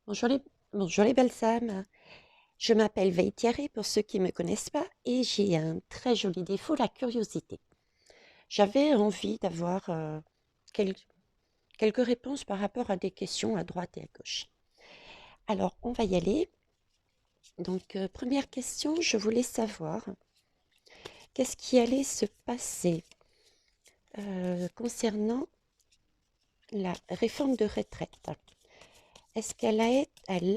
Bonjour bonjour les balsams. Je m'appelle Veitiare pour ceux qui ne me connaissent pas et j'ai un très joli défaut, la curiosité. J'avais envie d'avoir quel- quelques réponses par rapport à des questions à droite et à gauche. Alors, on va y aller. Donc, première question, je voulais savoir qu'est-ce qui allait se passer concernant la réforme de retraite. Est-ce elle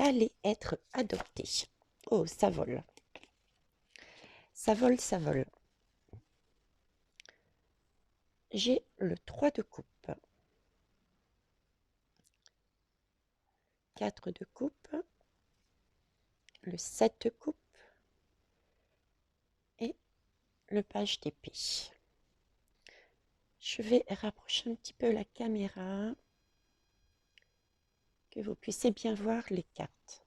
allait être adoptée? Oh, ça vole. Ça vole, ça vole. J'ai le 3 de coupe, 4 de coupe, le 7 de coupe et le page d'épée. Je vais rapprocher un petit peu la caméra, que vous puissiez bien voir les cartes.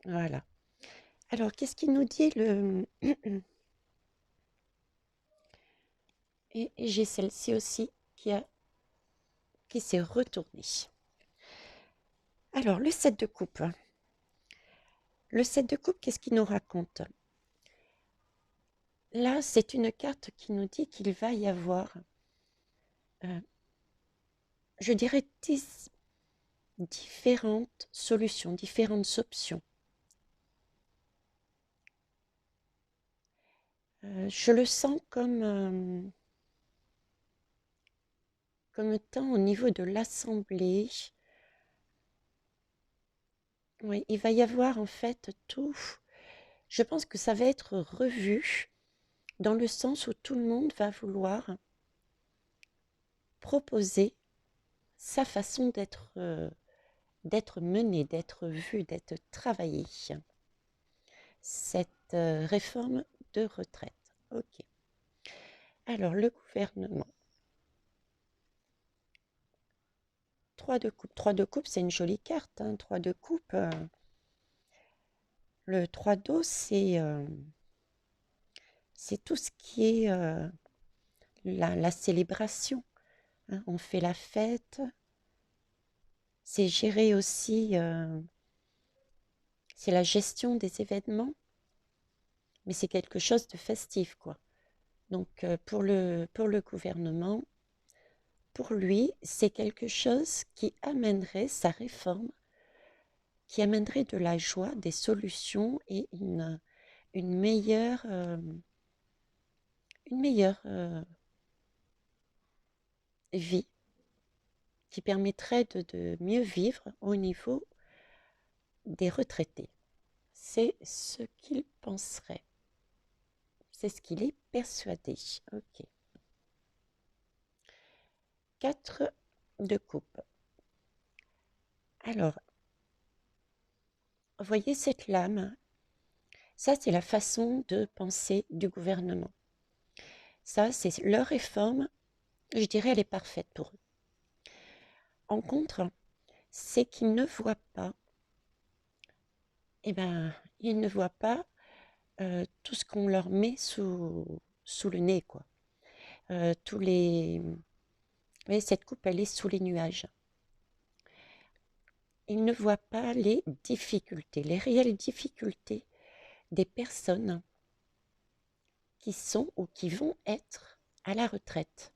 Voilà. Alors, qu'est-ce qu'il nous dit le... Et j'ai celle-ci aussi qui s'est retournée. Alors, le 7 de coupe. Le 7 de coupe, qu'est-ce qu'il nous raconte? Là, c'est une carte qui nous dit qu'il va y avoir, euh, je dirais, différentes solutions, différentes options. Je le sens comme étant au niveau de l'assemblée. Oui, il va y avoir en fait tout. Je pense que ça va être revu dans le sens où tout le monde va vouloir proposer sa façon d'être mené, d'être vu, d'être travaillé. Cette réforme de retraite. Ok. Alors, le gouvernement. 3 de coupe. 3 de coupe, c'est une jolie carte. Hein. 3 de coupe. Le 3 d'eau, c'est tout ce qui est la célébration. Hein. On fait la fête. C'est gérer aussi, c'est la gestion des événements, mais c'est quelque chose de festif, quoi. Donc, pour le gouvernement, pour lui, c'est quelque chose qui amènerait sa réforme, qui amènerait de la joie, des solutions et une meilleure vie qui permettrait de mieux vivre au niveau des retraités. C'est ce qu'il penserait. C'est ce qu'il est persuadé. Ok. 4 de coupe. Alors, voyez cette lame. Ça, c'est la façon de penser du gouvernement. Ça, c'est leur réforme. Je dirais, elle est parfaite pour eux. En contre, c'est qu'ils ne voient pas, eh ben, ils ne voient pas tout ce qu'on leur met sous le nez, quoi. Tous les... Vous voyez, cette coupe, elle est sous les nuages. Ils ne voient pas les difficultés, les réelles difficultés des personnes qui sont ou qui vont être à la retraite,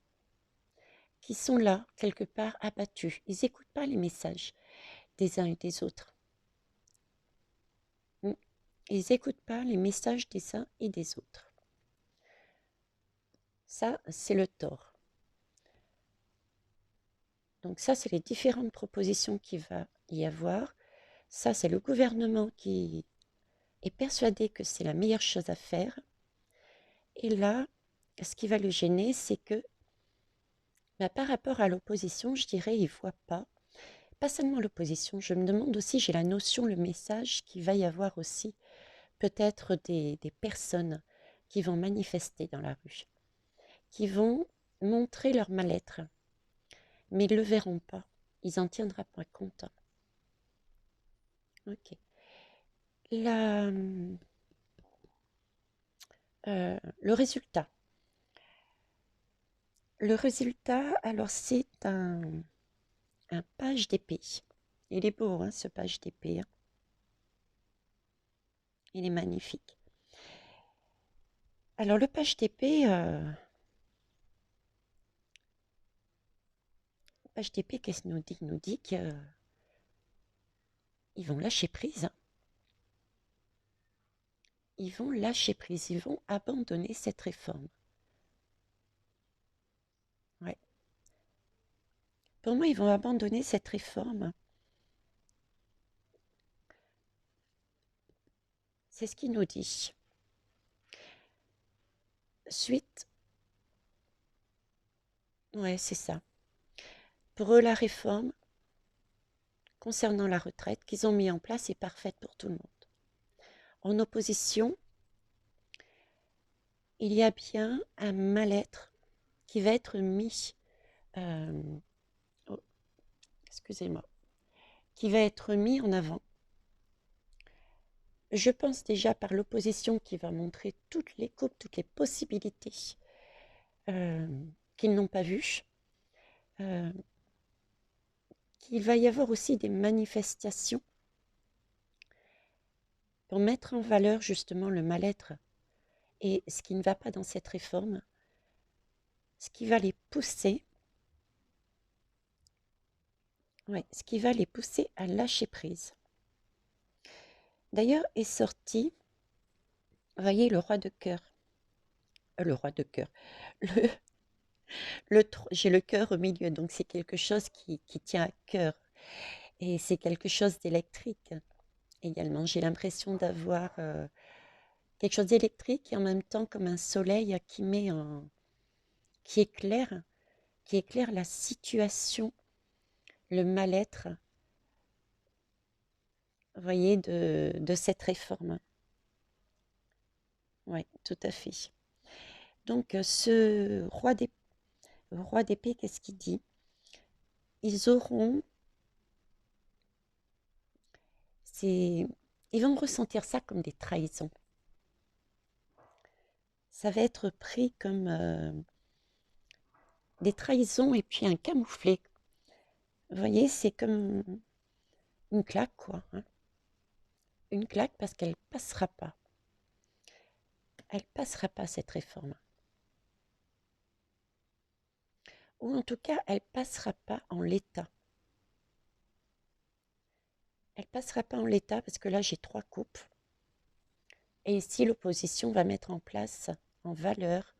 qui sont là, quelque part abattus. Ils n'écoutent pas les messages des uns et des autres. Ils n'écoutent pas les messages des uns et des autres. Ça, c'est le tort. Donc ça, c'est les différentes propositions qu'il va y avoir. Ça, c'est le gouvernement qui est persuadé que c'est la meilleure chose à faire. Et là, ce qui va le gêner, c'est que par rapport à l'opposition, je dirais, il ne voit pas seulement l'opposition, je me demande aussi, j'ai la notion, le message qu'il va y avoir aussi peut-être des personnes qui vont manifester dans la rue, qui vont montrer leur mal-être, mais ils ne le verront pas, ils n'en tiendront pas compte. Ok. La, le résultat. Le résultat, alors c'est un page d'épée. Il est beau, hein, ce page d'épée. Hein. Il est magnifique. Alors, le page d'épée, qu'est-ce qu'il nous dit? Il nous dit qu'ils vont lâcher prise. Hein. Ils vont lâcher prise, ils vont abandonner cette réforme. Ouais. Pour moi, ils vont abandonner cette réforme. C'est ce qu'il nous dit. Suite, ouais, c'est ça. Pour eux, la réforme concernant la retraite qu'ils ont mis en place est parfaite pour tout le monde. En opposition, il y a bien un mal-être qui va être mis, oh, excusez-moi, qui va être mis en avant. Je pense déjà par l'opposition qui va montrer toutes les coupes, toutes les possibilités qu'ils n'ont pas vues. Qu'il va y avoir aussi des manifestations pour mettre en valeur justement le mal-être et ce qui ne va pas dans cette réforme, ce qui va les pousser, ce qui va les pousser à lâcher prise. D'ailleurs est sorti, vous voyez, le roi de cœur, j'ai le cœur au milieu, donc c'est quelque chose qui tient à cœur et c'est quelque chose d'électrique également. J'ai l'impression d'avoir quelque chose d'électrique et en même temps comme un soleil qui éclaire la situation, le mal-être, vous voyez, de cette réforme. Oui, tout à fait. Donc, ce roi d'épée, qu'est-ce qu'il dit? Ils vont ressentir ça comme des trahisons. Ça va être pris comme des trahisons et puis un camouflet. Vous voyez, c'est comme une claque, quoi. Hein. Une claque parce qu'elle passera pas. Elle passera pas, cette réforme. Ou en tout cas, elle passera pas en l'état. Elle passera pas en l'état parce que là, j'ai 3 coupes. Et ici, l'opposition va mettre en place, en valeur,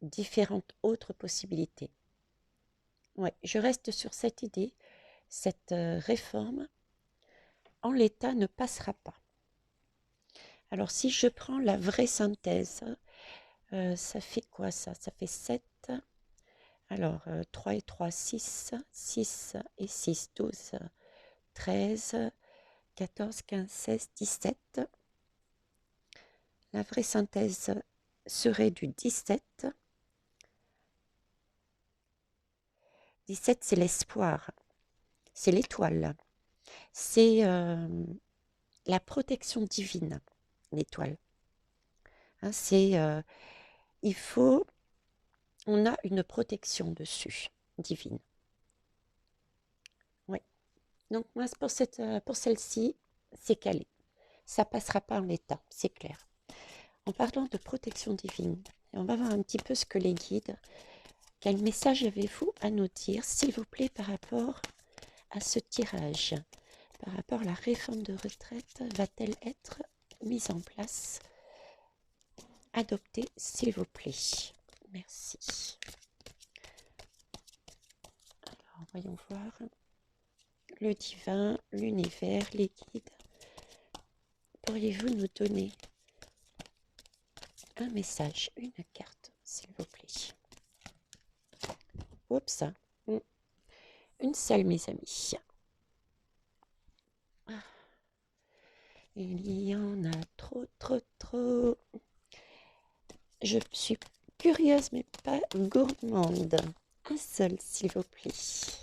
différentes autres possibilités. Ouais, je reste sur cette idée. Cette réforme, en l'état, ne passera pas. Alors, si je prends la vraie synthèse, ça fait quoi ça? Ça fait 7. Alors, 3 et 3, 6. 6 et 6, 12, 13, 14, 15, 16, 17. La vraie synthèse serait du 17. 17, c'est l'espoir. C'est l'étoile. C'est la protection divine, l'étoile. Hein, on a une protection dessus, divine. Oui. Donc moi, pour celle-ci, c'est calé. Ça passera pas en l'état, c'est clair. En parlant de protection divine, on va voir un petit peu ce que les guides, quel message avez-vous à nous dire, s'il vous plaît, par rapport à ce tirage, par rapport à la réforme de retraite, va-t-elle être mise en place, adoptée, s'il vous plaît? Merci. Alors, voyons voir. Le divin, l'univers, les guides. Pourriez-vous nous donner un message, une carte, s'il vous plaît? Oups, une seule, mes amis. Il y en a trop, trop, trop. Je suis curieuse, mais pas gourmande. Un seul, s'il vous plaît. C'est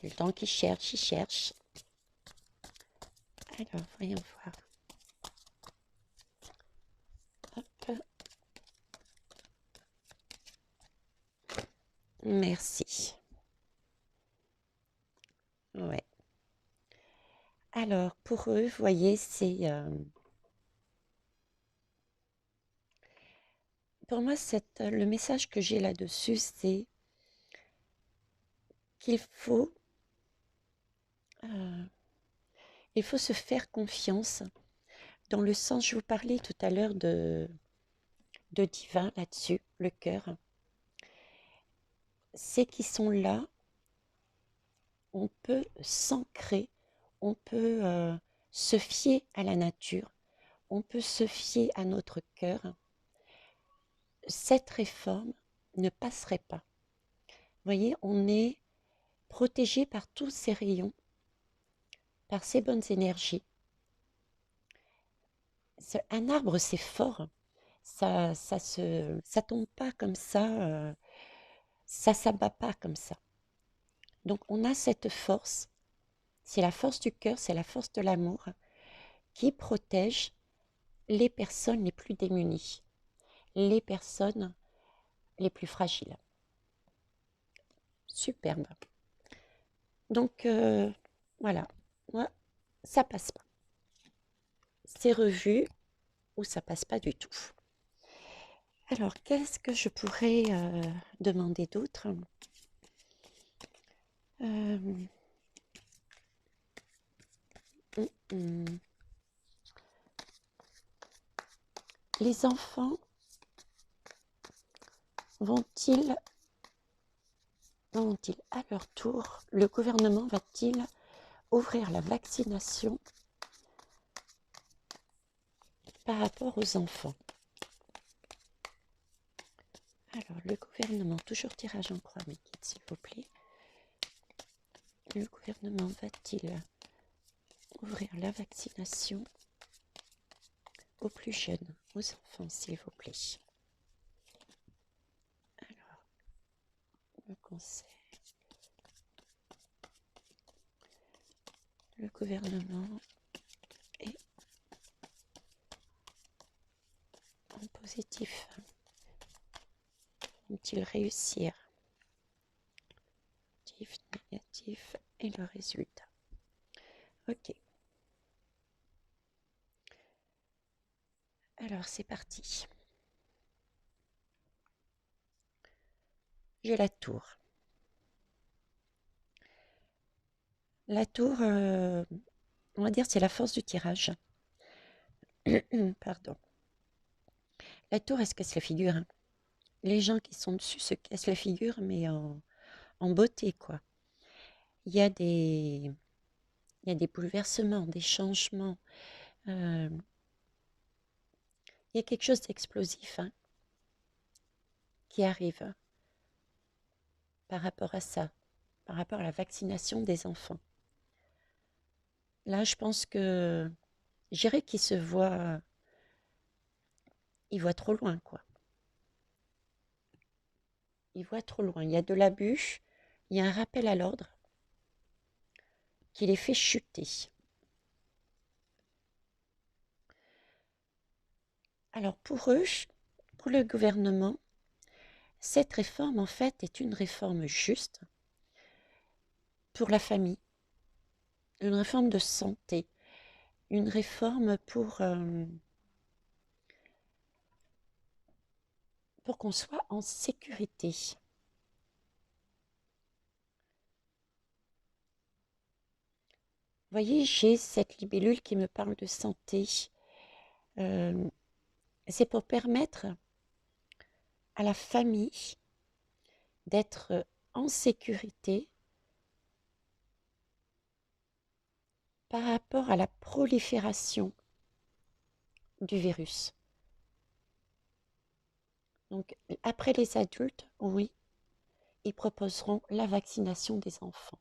le temps qu'il cherche, il cherche. Alors, voyons voir. Hop. Merci. Ouais. Alors, pour eux, vous voyez, pour moi, le message que j'ai là-dessus, c'est qu'il euh, il faut se faire confiance dans le sens, je vous parlais tout à l'heure de divin là-dessus, le cœur. C'est qu'ils sont là, on peut s'ancrer, on peut se fier à la nature, on peut se fier à notre cœur. Cette réforme ne passerait pas. Vous voyez, on est protégé par tous ces rayons, par ces bonnes énergies. Un arbre, c'est fort. Ça tombe pas comme ça s'abat pas comme ça. Donc on a cette force, c'est la force du cœur, c'est la force de l'amour qui protège les personnes les plus démunies, les personnes les plus fragiles. Superbe. Donc voilà, moi, ça passe pas. C'est revu ou ça passe pas du tout. Alors, qu'est-ce que je pourrais demander d'autre? Euh, hum, hum. Les enfants vont-ils à leur tour, le gouvernement va-t-il ouvrir la vaccination par rapport aux enfants? Alors, le gouvernement, toujours tirage en croix, mes guides, s'il vous plaît. Le gouvernement va-t-il ouvrir la vaccination aux plus jeunes, aux enfants, s'il vous plaît? Alors, le conseil, le gouvernement est en positif. Vont-ils réussir? Positif, négatif et le résultat. Ok. Alors, c'est parti. J'ai la tour. La tour, on va dire, c'est la force du tirage. Pardon. La tour, elle se casse la figure, hein. Les gens qui sont dessus se cassent la figure, mais en beauté, quoi. Il y a des, il y a des bouleversements, des changements. euh, il y a quelque chose d'explosif, hein, qui arrive par rapport à ça, par rapport à la vaccination des enfants. Là, je pense que j'irais qu'ils se voient, ils voient trop loin, quoi. Ils voient trop loin. Il y a de l'abus, il y a un rappel à l'ordre qui les fait chuter. Alors pour eux, pour le gouvernement, cette réforme en fait est une réforme juste pour la famille, une réforme de santé, une réforme pour qu'on soit en sécurité. Vous voyez, j'ai cette libellule qui me parle de santé. Euh, c'est pour permettre à la famille d'être en sécurité par rapport à la prolifération du virus. Donc, après les adultes, oui, ils proposeront la vaccination des enfants.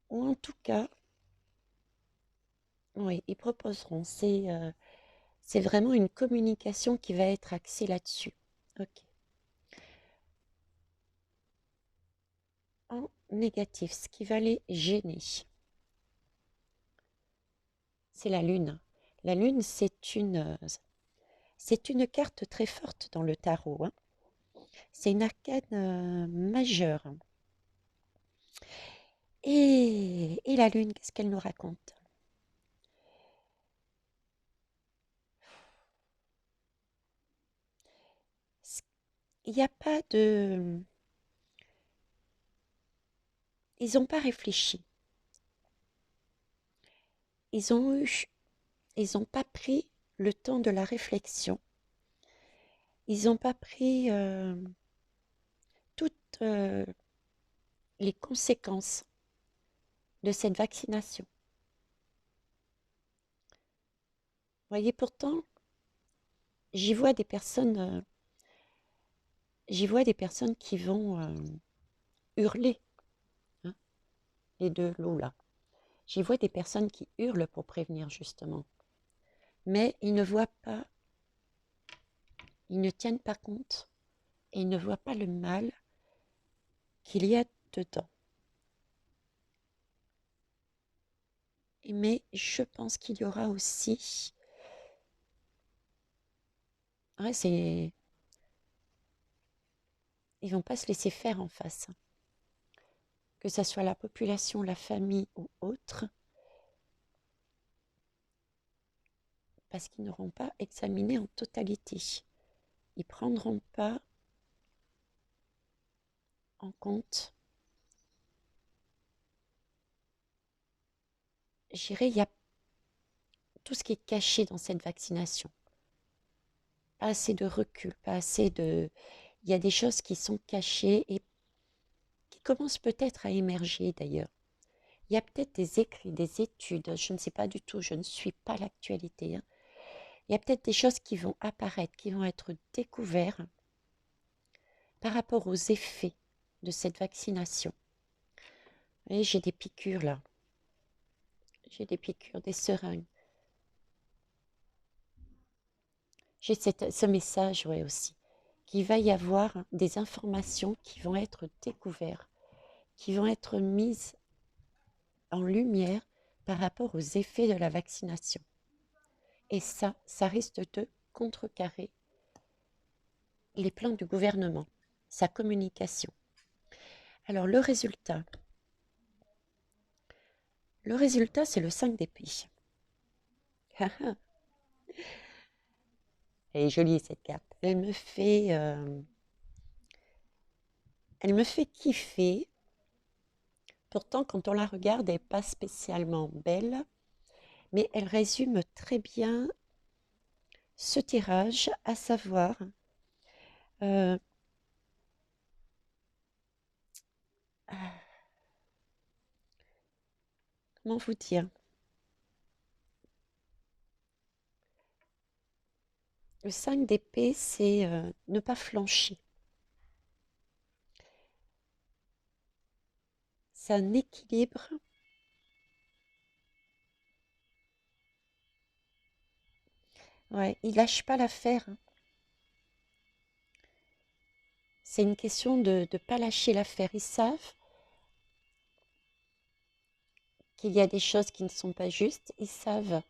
Ou en tout cas, oui, ils proposeront. C'est vraiment une communication qui va être axée là-dessus. Ok. En négatif, ce qui va les gêner, c'est la lune. La lune, c'est une carte très forte dans le tarot, hein. C'est une arcane majeure. Et la Lune, qu'est-ce qu'elle nous raconte? Il n'y a pas de... Ils n'ont pas réfléchi. Ils ont eu... Ils n'ont pas pris le temps de la réflexion. Ils n'ont pas pris toutes les conséquences de cette vaccination. Vous voyez, pourtant, j'y vois des personnes, qui vont hurler, hein, les deux loups là. J'y vois des personnes qui hurlent pour prévenir justement, mais ils ne voient pas, ils ne tiennent pas compte et ils ne voient pas le mal qu'il y a dedans. Mais je pense qu'il y aura aussi, ouais, ils vont pas se laisser faire en face, que ce soit la population, la famille ou autre, parce qu'ils n'auront pas examiné en totalité. Ils prendront pas en compte. J'irai, il y a tout ce qui est caché dans cette vaccination. Pas assez de recul, pas assez de... Il y a des choses qui sont cachées et qui commencent peut-être à émerger d'ailleurs. Il y a peut-être des écrits, des études, je ne sais pas du tout, je ne suis pas l'actualité. Hein. Il y a peut-être des choses qui vont apparaître, qui vont être découvertes par rapport aux effets de cette vaccination. Et j'ai des piqûres là. J'ai des piqûres, des seringues. J'ai ce message, ouais, aussi, qu'il va y avoir des informations qui vont être découvertes, qui vont être mises en lumière par rapport aux effets de la vaccination. Et ça risque de contrecarrer les plans du gouvernement, sa communication. Alors le résultat, c'est le 5 d'épée. Elle est jolie cette carte. Elle me fait kiffer. Pourtant, quand on la regarde, elle n'est pas spécialement belle, mais elle résume très bien ce tirage, à savoir euh, comment vous dire, le 5 d'épée, c'est ne pas flancher. C'est un équilibre. Ouais, il lâche pas l'affaire. Hein. C'est une question de ne pas lâcher l'affaire. Ils savent qu'il y a des choses qui ne sont pas justes. Ils savent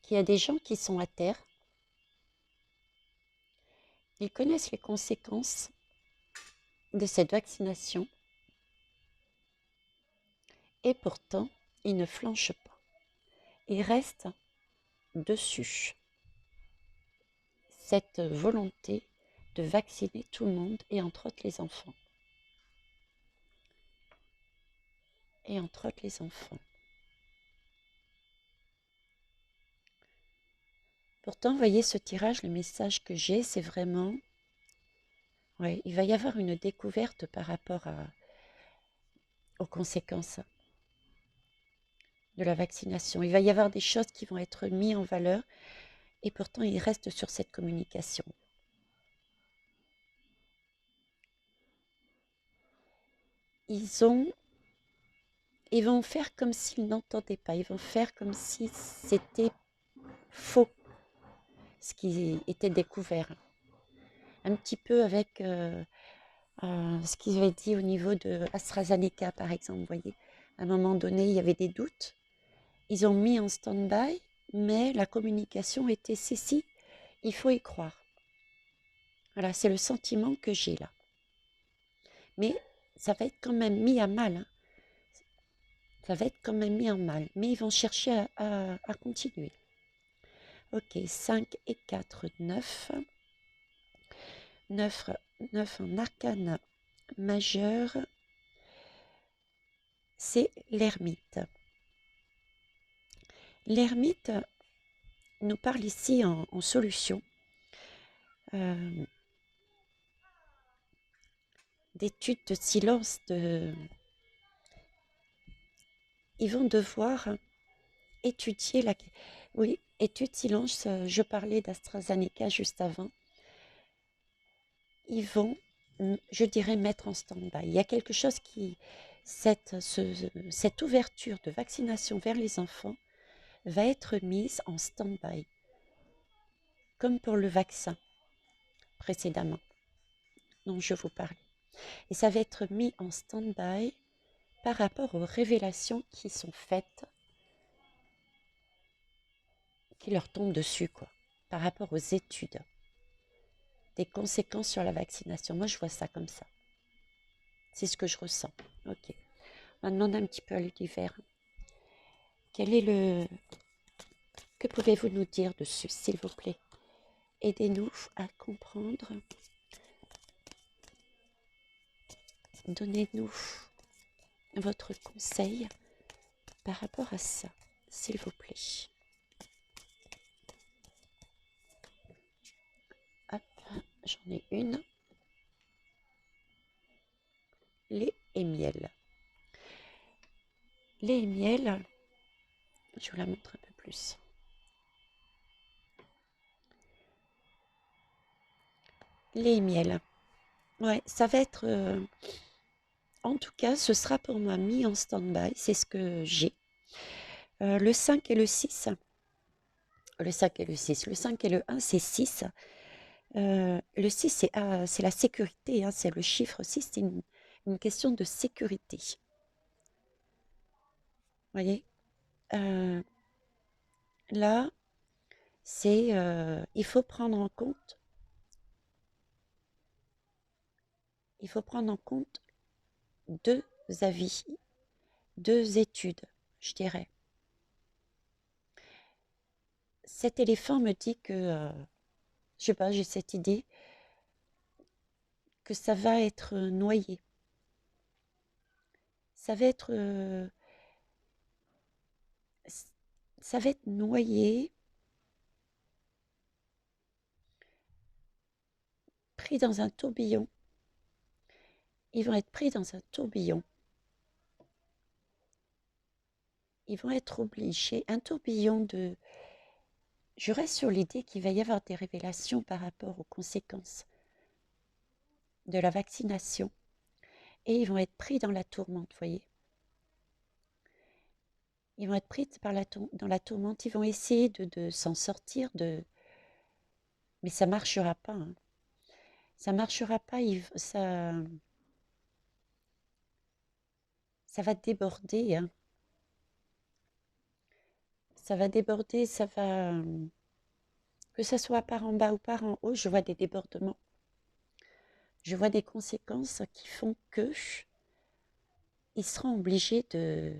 qu'il y a des gens qui sont à terre. Ils connaissent les conséquences de cette vaccination. Et pourtant, ils ne flanchent pas. Ils restent dessus. Cette volonté de vacciner tout le monde et entre autres les enfants. Et entre autres les enfants. Pourtant, vous voyez, ce tirage, le message que j'ai, c'est vraiment... Ouais, il va y avoir une découverte par rapport aux conséquences de la vaccination. Il va y avoir des choses qui vont être mises en valeur et pourtant, il reste sur cette communication. Ils vont faire comme s'ils n'entendaient pas. Ils vont faire comme si c'était faux, ce qui était découvert. Un petit peu avec ce qu'ils avaient dit au niveau de AstraZeneca, par exemple. Vous voyez, à un moment donné, il y avait des doutes. Ils ont mis en stand-by, mais la communication était si, il faut y croire. Voilà, c'est le sentiment que j'ai là. Mais ça va être quand même mis à mal, hein. Ça va être quand même mis en mal, mais ils vont chercher à continuer. Ok, 5 et 4, 9. 9, 9 en arcane majeur, c'est l'ermite. L'ermite nous parle ici en solution d'études de silence. Ils vont devoir étudier la... Oui, étude silence, je parlais d'AstraZeneca juste avant. Ils vont, je dirais, mettre en stand-by. Il y a quelque chose qui... Cette ouverture de vaccination vers les enfants va être mise en stand-by, comme pour le vaccin précédemment dont je vous parlais. Et ça va être mis en stand-by par rapport aux révélations qui sont faites, qui leur tombent dessus, quoi, par rapport aux études, des conséquences sur la vaccination. Moi, je vois ça comme ça. C'est ce que je ressens. Ok. On va demander un petit peu à l'univers. Quel est le... Que pouvez-vous nous dire dessus, s'il vous plaît? Aidez-nous à comprendre. Donnez-nous votre conseil par rapport à ça, s'il vous plaît. Hop, j'en ai une. Lait et miel. Lait et miel, je vous la montre un peu plus. Lait et miel. Ouais, ça va être... en tout cas, ce sera pour moi mis en stand-by. C'est ce que j'ai. Le 5 et le 6. Le 5 et le 6. Le 5 et le 1, c'est 6. Le 6, c'est la sécurité. Hein, c'est le chiffre 6. C'est une question de sécurité. Vous voyez, là, c'est... il faut prendre en compte... Il faut prendre en compte 2 avis, 2 études, je dirais. Cet éléphant me dit que, je sais pas, j'ai cette idée que ça va être noyé. Ça va être, ça va être noyé, pris dans un tourbillon. Ils vont être pris dans un tourbillon. Ils vont être obligés, un tourbillon de... Je reste sur l'idée qu'il va y avoir des révélations par rapport aux conséquences de la vaccination. Et ils vont être pris dans la tourmente, vous voyez. Ils vont être pris dans la tourmente. Ils vont essayer de s'en sortir, mais ça ne marchera pas. Hein. Ça ne marchera pas. Ça va déborder. Hein. Ça va déborder. Ça va... Que ce soit par en bas ou par en haut, je vois des débordements. Je vois des conséquences qui font que ils seront obligés de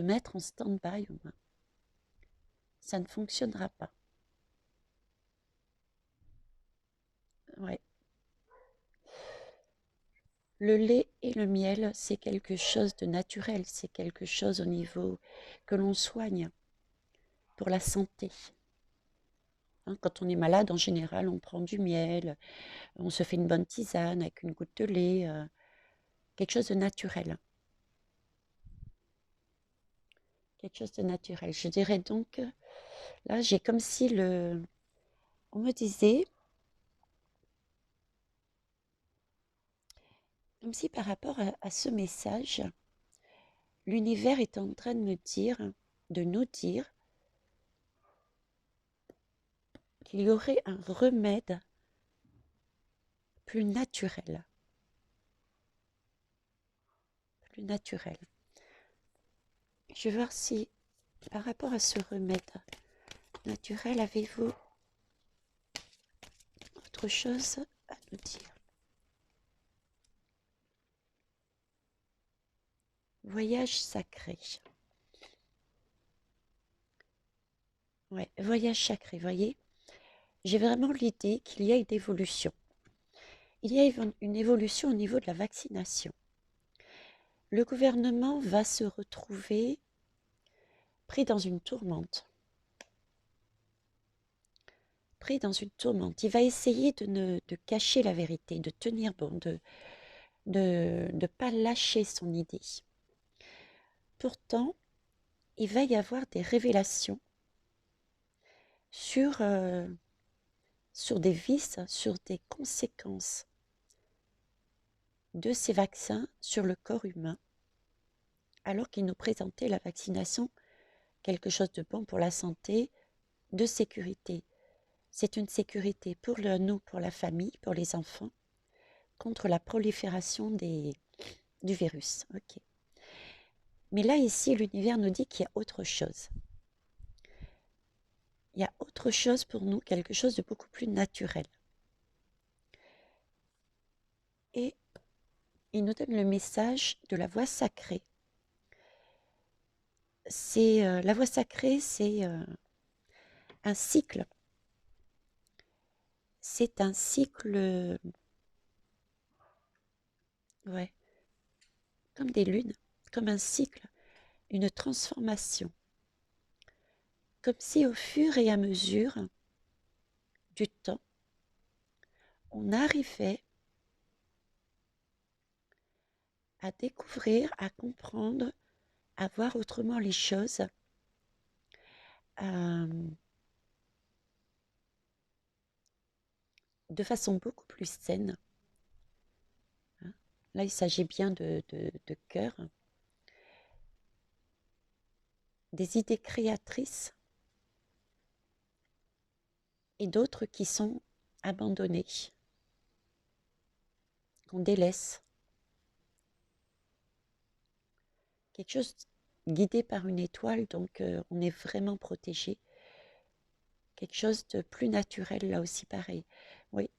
mettre en stand-by au moins. Ça ne fonctionnera pas. Ouais. Le lait et le miel, c'est quelque chose de naturel, c'est quelque chose au niveau que l'on soigne pour la santé. Hein, quand on est malade, en général, on prend du miel, on se fait une bonne tisane avec une goutte de lait, quelque chose de naturel. Quelque chose de naturel. Je dirais donc, là, j'ai comme si on me disait, comme si par rapport à ce message, l'univers est en train de me dire, de nous dire, qu'il y aurait un remède plus naturel. Plus naturel. Je vais voir si, par rapport à ce remède naturel, avez-vous autre chose à nous dire? Voyage sacré. Ouais, voyage sacré, voyez. J'ai vraiment l'idée qu'il y a une évolution. Il y a une évolution au niveau de la vaccination. Le gouvernement va se retrouver pris dans une tourmente. Pris dans une tourmente. Il va essayer de cacher la vérité, de tenir bon, de ne pas lâcher son idée. Pourtant, il va y avoir des révélations sur des vices, sur des conséquences de ces vaccins sur le corps humain, alors qu'il nous présentait la vaccination quelque chose de bon pour la santé, de sécurité. C'est une sécurité pour nous, pour la famille, pour les enfants, contre la prolifération du virus. Ok. Mais là, ici, l'univers nous dit qu'il y a autre chose. Il y a autre chose pour nous, quelque chose de beaucoup plus naturel. Et il nous donne le message de la voie sacrée. La voie sacrée, c'est un cycle. C'est un cycle, ouais, comme des lunes, comme un cycle, une transformation. Comme si au fur et à mesure du temps, on arrivait à découvrir, à comprendre, à voir autrement les choses, de façon beaucoup plus saine. Là, il s'agit bien de cœur, des idées créatrices et d'autres qui sont abandonnées, qu'on délaisse. Quelque chose guidé par une étoile, donc on est vraiment protégé. Quelque chose de plus naturel, là aussi pareil. Oui,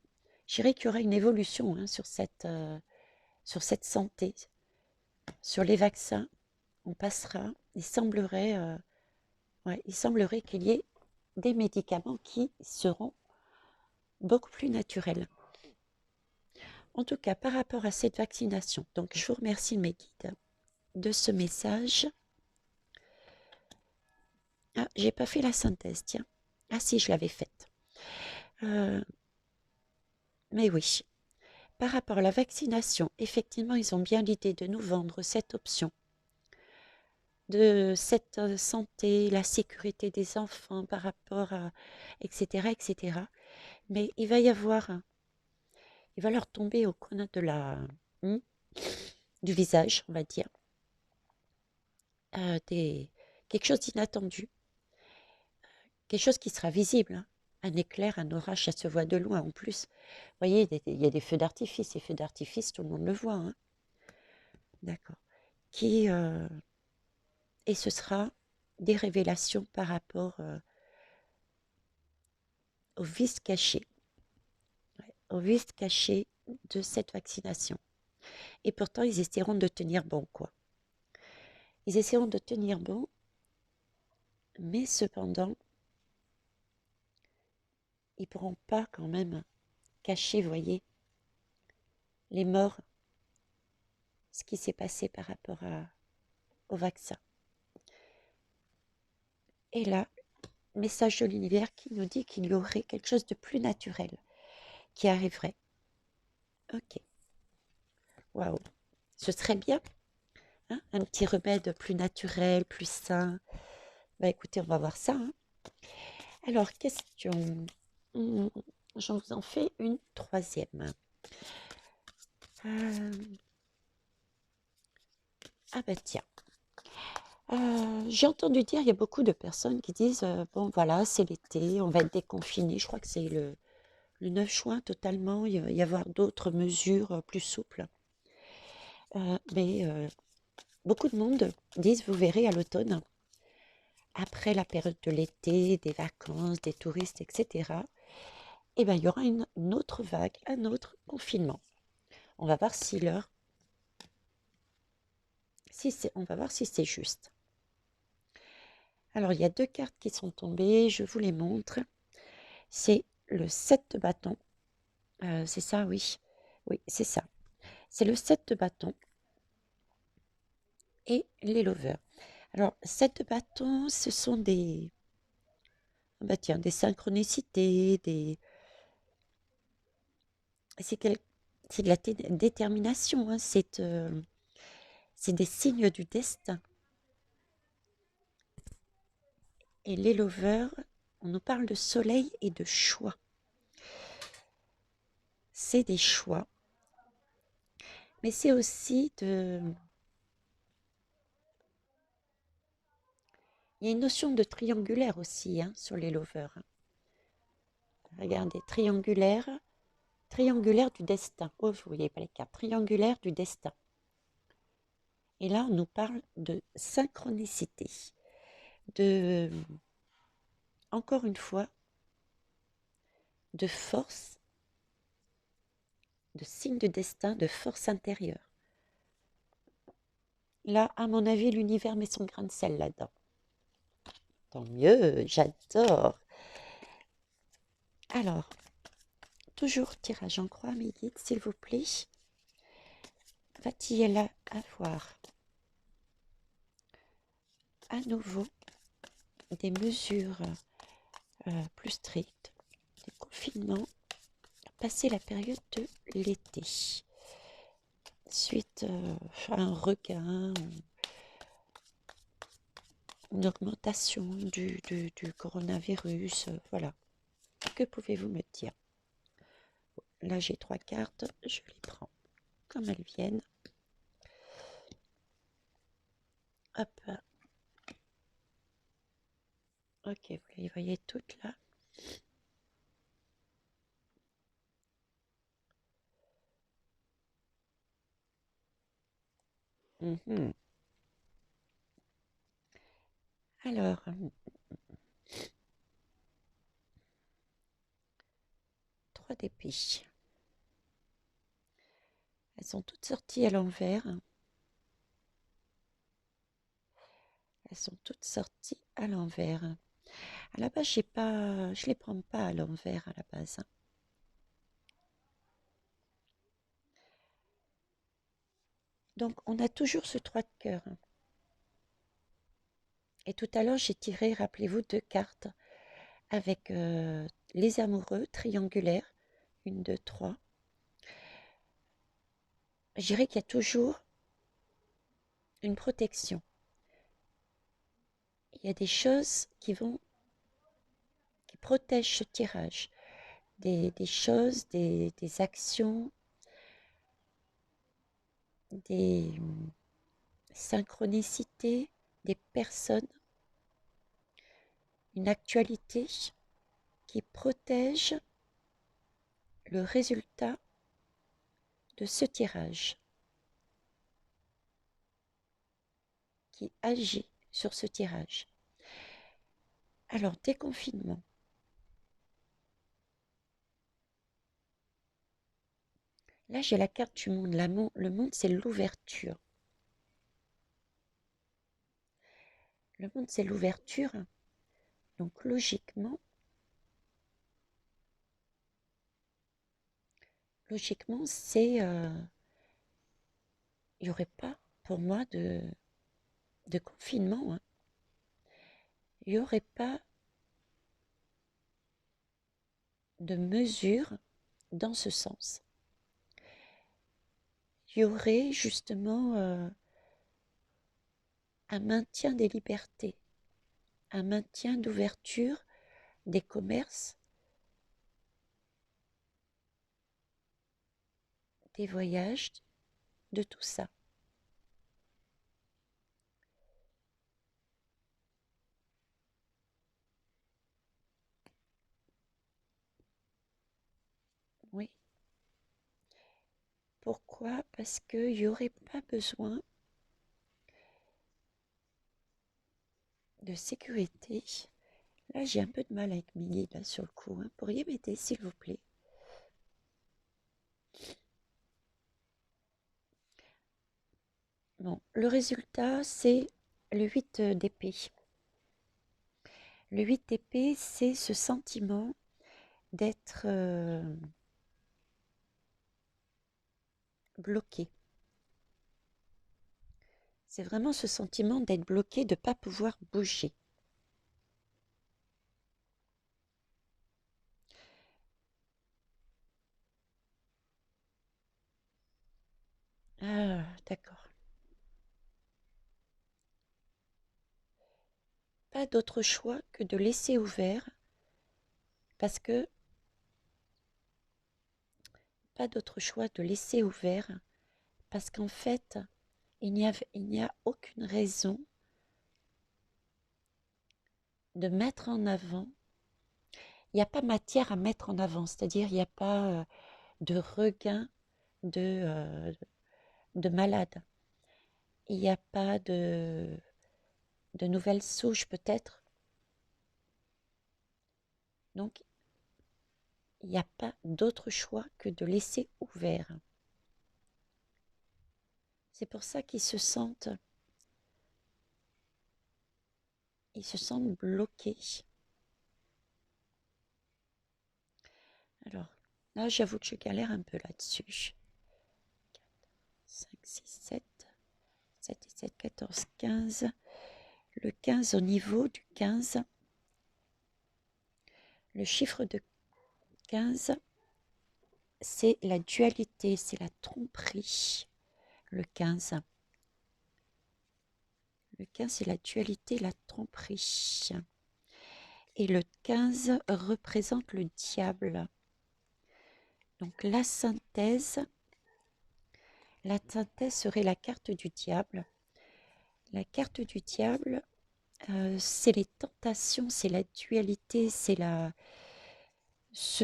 je dirais qu'il y aura une évolution sur cette santé, sur les vaccins. On passera, il semblerait qu'il y ait des médicaments qui seront beaucoup plus naturels. En tout cas, par rapport à cette vaccination, donc je vous remercie mes guides de ce message. Ah, j'ai pas fait la synthèse, tiens. Ah si, je l'avais faite. Mais oui, par rapport à la vaccination, effectivement, ils ont bien l'idée de nous vendre cette option de cette santé, la sécurité des enfants par rapport à etc., etc. Mais il va y avoir, il va leur tomber au coin de du visage, on va dire, quelque chose d'inattendu, quelque chose qui sera visible. Un éclair, un orage, ça se voit de loin en plus. Vous voyez, il y a des feux d'artifice. Les feux d'artifice, tout le monde le voit. Hein. D'accord. Et ce sera des révélations par rapport au vice caché. Au vice caché de cette vaccination. Et pourtant, ils essaieront de tenir bon, quoi. Ils essaieront de tenir bon, mais cependant, ils ne pourront pas quand même cacher, vous voyez, les morts, ce qui s'est passé par rapport au vaccin. Et là, message de l'univers qui nous dit qu'il y aurait quelque chose de plus naturel qui arriverait. Ok. Waouh. Ce serait bien, hein, un petit remède plus naturel, plus sain. Bah écoutez, on va voir ça. Hein. Alors, question. Je vous en fais une troisième. Ah ben tiens. J'ai entendu dire, il y a beaucoup de personnes qui disent, bon voilà, c'est l'été, on va être déconfiné. Je crois que c'est le 9 juin totalement, il va y avoir d'autres mesures plus souples. Mais beaucoup de monde disent, vous verrez à l'automne, après la période de l'été, des vacances, des touristes, etc., eh ben, il y aura une autre vague, un autre confinement. On va voir si on va voir si c'est juste. Alors, il y a 2 cartes qui sont tombées, je vous les montre. C'est le 7 de bâton. C'est ça, oui. Oui, c'est ça. C'est le 7 de bâton et les lovers. Alors, 7 de bâton, ce sont des, bah tiens, des synchronicités, c'est c'est de la détermination, hein, c'est des signes du destin. Et les lovers, on nous parle de soleil et de choix. C'est des choix, mais c'est aussi de... Il y a une notion de triangulaire aussi, hein, sur les lovers, hein. Regardez, triangulaire du destin. Oh, vous voyez pas les cartes. Triangulaire du destin. Et là, on nous parle de synchronicité, de, encore une fois, de force, de signe de destin, de force intérieure. Là, à mon avis, l'univers met son grain de sel là-dedans. Tant mieux, j'adore. Alors, toujours tirage en croix, mes guides, s'il vous plaît. Va-t-il avoir à nouveau des mesures plus strictes, des confinements, passer la période de l'été, suite à un regain, une augmentation du coronavirus, voilà. Que pouvez-vous me dire? Là, j'ai 3 cartes, je les prends comme elles viennent. Hop. Ok, vous les voyez toutes là. Mhm. Alors, 3 d'épée. Elles sont toutes sorties à l'envers. Elles sont toutes sorties à l'envers. À la base, je les prends pas à l'envers à la base, hein. Donc, on a toujours ce 3 de cœur. Et tout à l'heure, j'ai tiré, rappelez-vous, 2 cartes avec les amoureux triangulaires. 1, 2, 3. Je dirais qu'il y a toujours une protection. Il y a des choses qui protègent ce tirage. Des choses, des actions, des synchronicités, des personnes, une actualité qui protège le résultat de ce tirage, qui agit sur ce tirage. Alors, déconfinement. Là, j'ai la carte du monde. Le monde, c'est l'ouverture. Le monde, c'est l'ouverture. Donc, logiquement, c'est... il n'y aurait pas, pour moi, de confinement, hein. Il n'y aurait pas de mesure dans ce sens. Il y aurait justement un maintien des libertés, un maintien d'ouverture des commerces, des voyages, de tout ça. Oui. Pourquoi? Parce qu'il n'y aurait pas besoin de sécurité. Là, j'ai un peu de mal avec mes guides là, sur le coup, hein. Pourriez m'aider, s'il vous plaît? Bon, le résultat, c'est le 8 d'épée. Le 8 d'épée, c'est ce sentiment d'être bloqué. C'est vraiment ce sentiment d'être bloqué, de ne pas pouvoir bouger. Ah, d'accord. Pas d'autre choix que de laisser ouvert, parce que pas d'autre choix de laisser ouvert, parce qu'en fait, il n'y a aucune raison de mettre en avant. Il n'y a pas matière à mettre en avant, c'est-à-dire il n'y a pas de regain de malade. Il n'y a pas de nouvelles souches peut-être. Donc, il n'y a pas d'autre choix que de laisser ouvert. C'est pour ça ils se sentent bloqués. Alors, là, j'avoue que je galère un peu là-dessus. 5, 6, 7, 7 et 7, 14, 15. Le 15, au niveau du 15, le chiffre de 15, c'est la dualité, c'est la tromperie. Le 15. Le 15, c'est la dualité, la tromperie. Et le 15 représente le diable. Donc la synthèse serait la carte du diable. La carte du diable, c'est les tentations, c'est la dualité, ce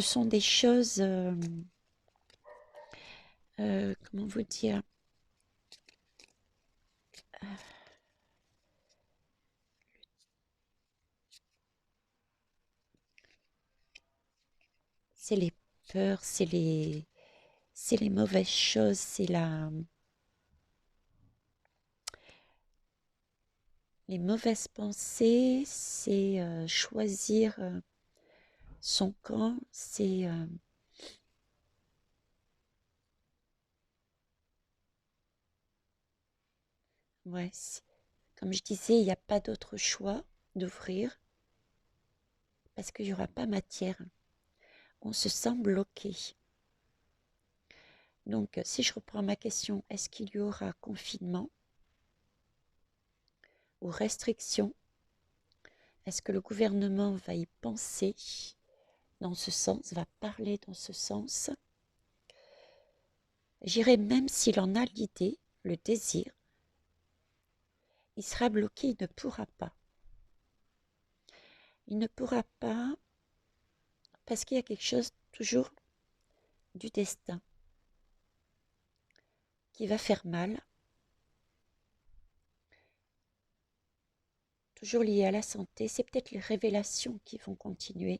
sont des choses, comment vous dire, c'est les peurs, c'est les mauvaises choses, les mauvaises pensées, c'est choisir son camp, c'est ouais, comme je disais, il n'y a pas d'autre choix d'ouvrir parce qu'il n'y aura pas matière. On se sent bloqué. Donc, si je reprends ma question, est-ce qu'il y aura confinement ou restriction? Est-ce que le gouvernement va y penser dans ce sens, va parler dans ce sens? J'irais même s'il en a l'idée, le désir, il sera bloqué, il ne pourra pas. Il ne pourra pas parce qu'il y a quelque chose toujours du destin qui va faire mal, toujours lié à la santé. C'est peut-être les révélations qui vont continuer.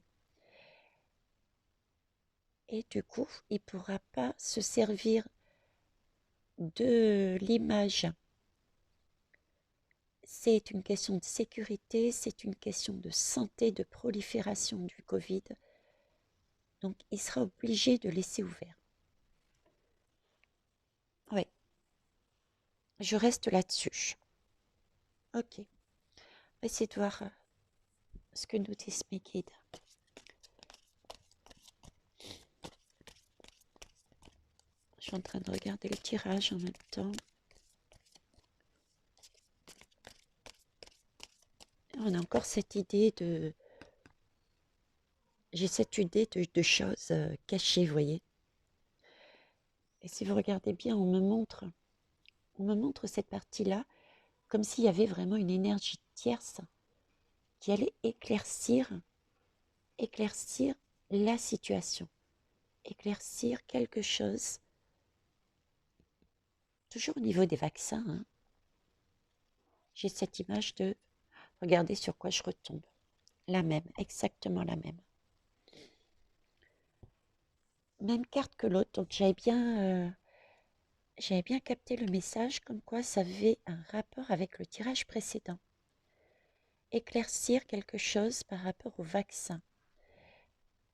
Et du coup, il ne pourra pas se servir de l'image. C'est une question de sécurité, c'est une question de santé, de prolifération du Covid. Donc, il sera obligé de laisser ouvert. Oui, je reste là-dessus. Ok, on va essayer de voir ce que nous disent mes guides. Je suis en train de regarder le tirage en même temps. On a encore cette idée de... J'ai cette idée de choses cachées, vous voyez. Et si vous regardez bien, on me montre cette partie-là comme s'il y avait vraiment une énergie tierce qui allait éclaircir la situation, éclaircir quelque chose. Toujours au niveau des vaccins, hein, j'ai cette image de regarder sur quoi je retombe. La même, exactement la même. Même carte que l'autre, donc j'avais bien j'avais bien capté le message comme quoi ça avait un rapport avec le tirage précédent. Éclaircir quelque chose par rapport au vaccin.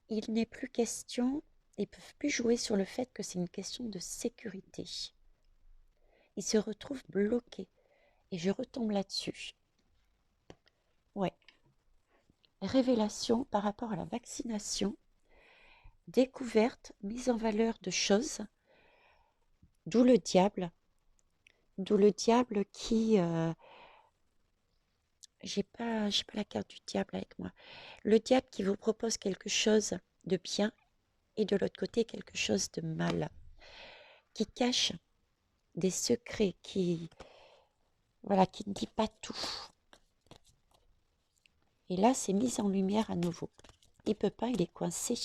Il n'est plus question, ils ne peuvent plus jouer sur le fait que c'est une question de sécurité. Ils se retrouvent bloqués. Et je retombe là-dessus. Ouais. Révélation par rapport à la vaccination. Découverte, mise en valeur de choses. D'où le diable. D'où le diable qui... j'ai pas la carte du diable avec moi. Le diable qui vous propose quelque chose de bien et de l'autre côté quelque chose de mal. Qui cache des secrets, voilà, qui ne dit pas tout. Et là, c'est mis en lumière à nouveau. Il peut pas, il est coincé.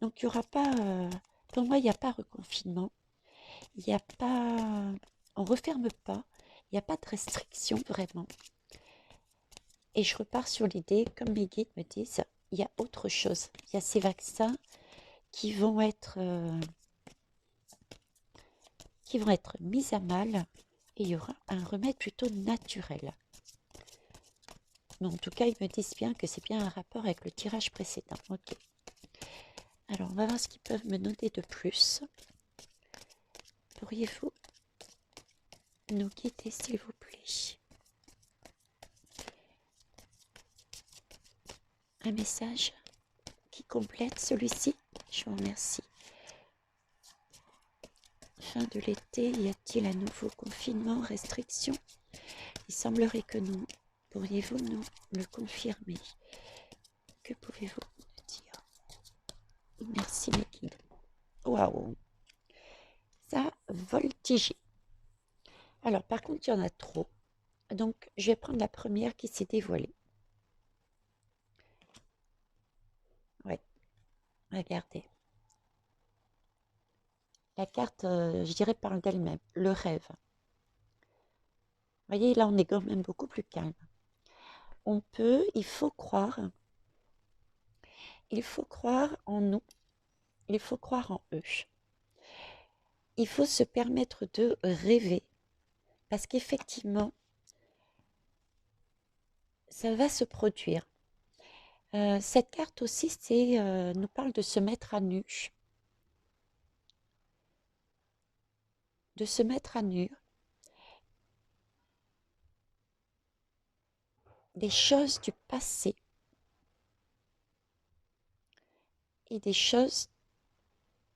Donc, il n'y aura pas... pour moi, il n'y a pas reconfinement. Il n'y a pas... On ne referme pas. Il n'y a pas de restriction, vraiment. Et je repars sur l'idée, comme mes guides me disent, il y a autre chose. Il y a ces vaccins qui vont être mis à mal. Et il y aura un remède plutôt naturel. Mais en tout cas, ils me disent bien que c'est bien un rapport avec le tirage précédent. Ok. Alors, on va voir ce qu'ils peuvent me noter de plus. Pourriez-vous nous guider, s'il vous plaît? Un message qui complète celui-ci. Je vous remercie. Fin de l'été, y a-t-il un nouveau confinement, restriction? Il semblerait que non. Pourriez-vous nous le confirmer? Que pouvez-vous nous dire? Merci mes guides. Waouh, ça a voltigé. Alors par contre, il y en a trop. Donc je vais prendre la première qui s'est dévoilée. Ouais, regardez. La carte, je dirais, parle d'elle-même. Le rêve. Vous voyez, là, on est quand même beaucoup plus calme. Il faut croire en nous, il faut croire en eux. Il faut se permettre de rêver, parce qu'effectivement, ça va se produire. Cette carte aussi, nous parle de se mettre à nu, de se mettre à nu, des choses du passé et des choses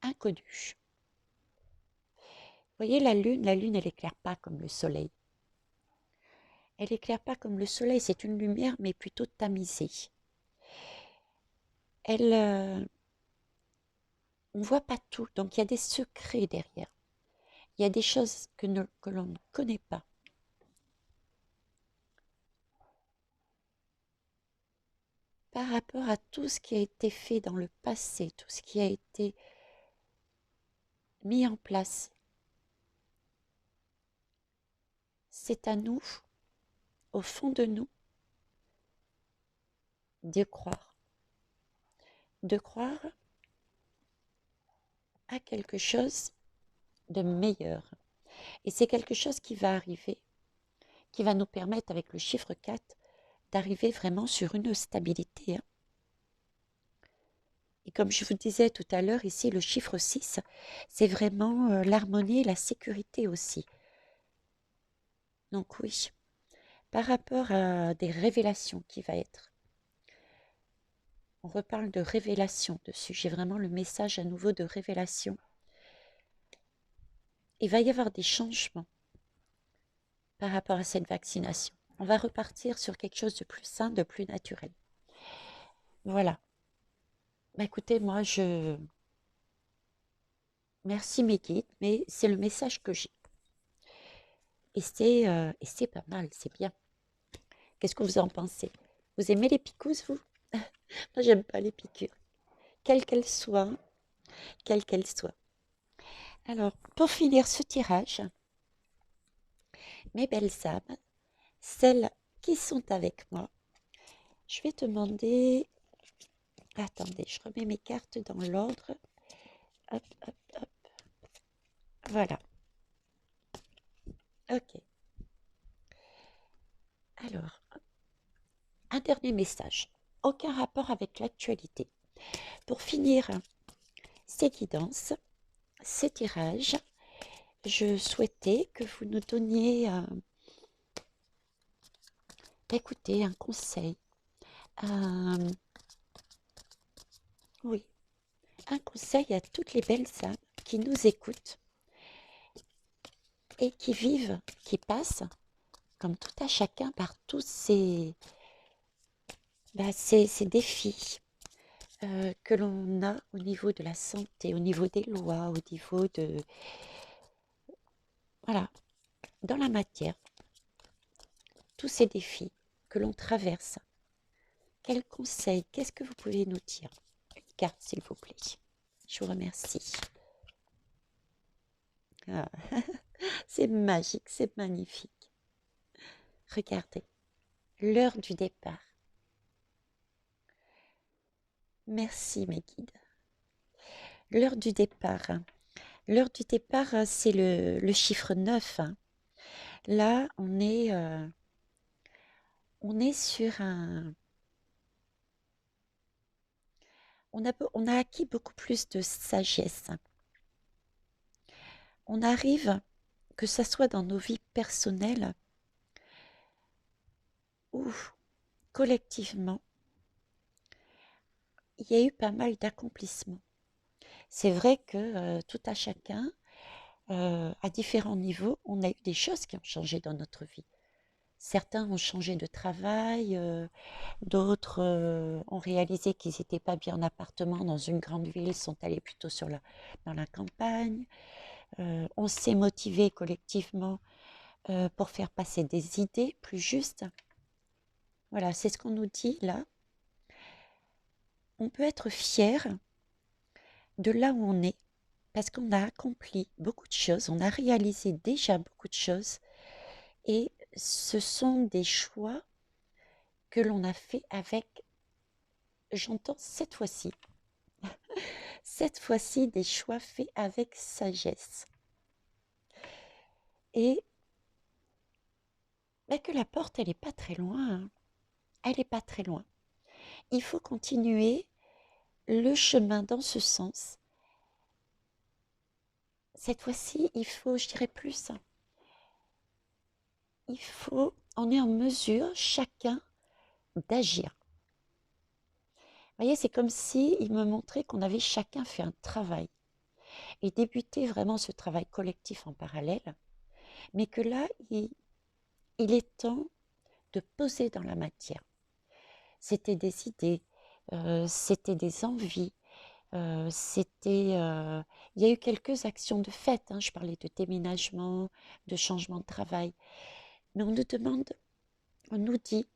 inconnues. Vous voyez, la lune, elle éclaire pas comme le soleil. Elle éclaire pas comme le soleil, c'est une lumière, mais plutôt tamisée. On ne voit pas tout, donc il y a des secrets derrière. Il y a des choses que l'on ne connaît pas. Par rapport à tout ce qui a été fait dans le passé, tout ce qui a été mis en place, c'est à nous, au fond de nous, de croire à quelque chose de meilleur. Et c'est quelque chose qui va arriver, qui va nous permettre, avec le chiffre 4, d'arriver vraiment sur une stabilité. Et comme je vous disais tout à l'heure, ici, le chiffre 6, c'est vraiment l'harmonie et la sécurité aussi. Donc oui, par rapport à des révélations qui va être, on reparle de révélation dessus, j'ai vraiment le message à nouveau de révélation. Il va y avoir des changements par rapport à cette vaccination. On va repartir sur quelque chose de plus sain, de plus naturel. Voilà. Bah écoutez, merci mes guides, mais c'est le message que j'ai. Et c'est pas mal, c'est bien. Qu'est-ce que vous en pensez? Vous aimez les picousses, vous? Moi, j'aime pas les piqûres. Quelles qu'elles soient, quelles qu'elles soient. Alors, pour finir ce tirage, mes belles âmes, celles qui sont avec moi, je vais demander... Attendez, je remets mes cartes dans l'ordre. Hop, hop, hop. Voilà. Ok. Alors, un dernier message. Aucun rapport avec l'actualité. Pour finir ces guidances, ces tirages, je souhaitais que vous nous donniez, écoutez, un conseil. Oui, un conseil à toutes les belles âmes qui nous écoutent et qui vivent, qui passent, comme tout à chacun, par tous ces défis que l'on a au niveau de la santé, au niveau des lois, au niveau de... Voilà, dans la matière, tous ces défis que l'on traverse. Quel conseil, qu'est-ce que vous pouvez nous dire? Une carte, s'il vous plaît. Je vous remercie. Ah, c'est magique, c'est magnifique. Regardez, l'heure du départ. Merci mes guides. L'heure du départ. L'heure du départ, c'est le chiffre 9. Là, on est sur un... On a acquis beaucoup plus de sagesse. On arrive, que ce soit dans nos vies personnelles ou collectivement, il y a eu pas mal d'accomplissements. C'est vrai que tout à chacun, à différents niveaux, on a eu des choses qui ont changé dans notre vie. Certains ont changé de travail, d'autres ont réalisé qu'ils n'étaient pas bien en appartement dans une grande ville, sont allés plutôt dans la campagne. On s'est motivé collectivement pour faire passer des idées plus justes. Voilà, c'est ce qu'on nous dit là. On peut être fier de là où on est parce qu'on a accompli beaucoup de choses, on a réalisé déjà beaucoup de choses et ce sont des choix que l'on a fait avec, j'entends cette fois-ci des choix faits avec sagesse. Et que la porte, elle n'est pas très loin, hein. Elle n'est pas très loin. Il faut continuer le chemin dans ce sens. Cette fois-ci, il faut, je dirais plus, on est en mesure, chacun, d'agir. Vous voyez, c'est comme si il me montrait qu'on avait chacun fait un travail et débuté vraiment ce travail collectif en parallèle, mais que là, il est temps de poser dans la matière. C'était des idées, c'était des envies, il y a eu quelques actions de fait, hein, je parlais de déménagement, de changement de travail, mais on nous demande, on nous dit,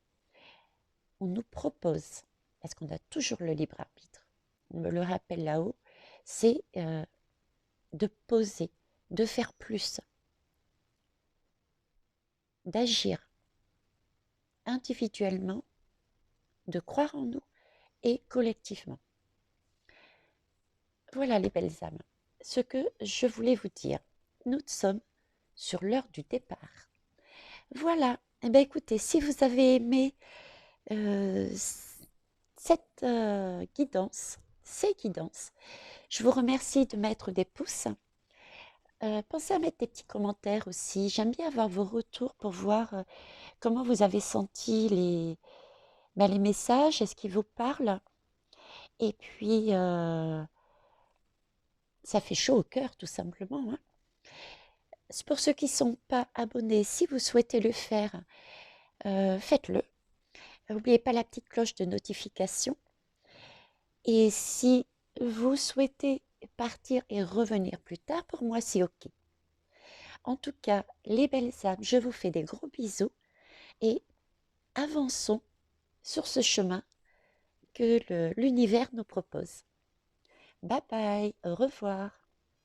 on nous propose, parce qu'on a toujours le libre arbitre, on me le rappelle là-haut, c'est de poser, de faire plus, d'agir individuellement, de croire en nous et collectivement. Voilà les belles âmes, ce que je voulais vous dire. Nous sommes sur l'heure du départ. Voilà, eh bien écoutez, si vous avez aimé euh, cette guidance, ces guidances, je vous remercie de mettre des pouces. Pensez à mettre des petits commentaires aussi. J'aime bien avoir vos retours pour voir comment vous avez senti les messages, est-ce qu'ils vous parlent? Et puis, ça fait chaud au cœur, tout simplement, hein. Pour ceux qui ne sont pas abonnés, si vous souhaitez le faire, faites-le. N'oubliez pas la petite cloche de notification. Et si vous souhaitez partir et revenir plus tard, pour moi, c'est OK. En tout cas, les belles âmes, je vous fais des gros bisous et avançons sur ce chemin que l'univers nous propose. Bye bye, au revoir.